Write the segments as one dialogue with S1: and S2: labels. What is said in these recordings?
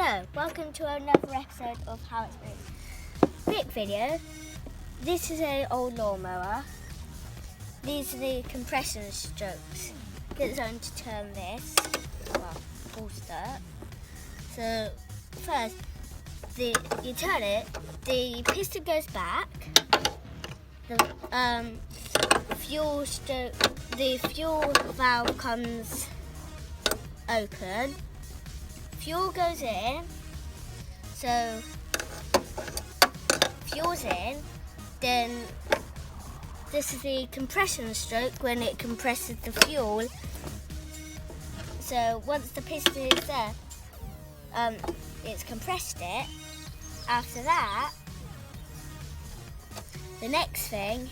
S1: Hello, welcome to another episode of How It's Made. Quick video. This is an old lawnmower. These are the compression strokes. Get Zone to turn this. Well, full start. So first, you turn it. The piston goes back. The fuel valve comes open. Fuel goes in, so fuel's in, then this is the compression stroke when it compresses the fuel. So once the piston is there, it's compressed it. After that, the next thing,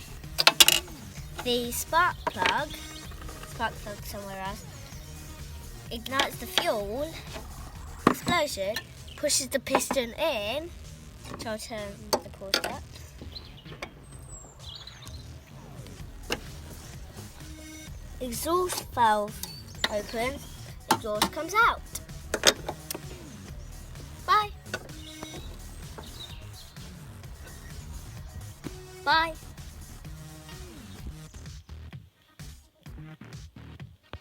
S1: the spark plug somewhere else, ignites the fuel. Explosion pushes the piston in. So I'll turn the pause up. Exhaust valve opens. Exhaust comes out. Bye. Bye.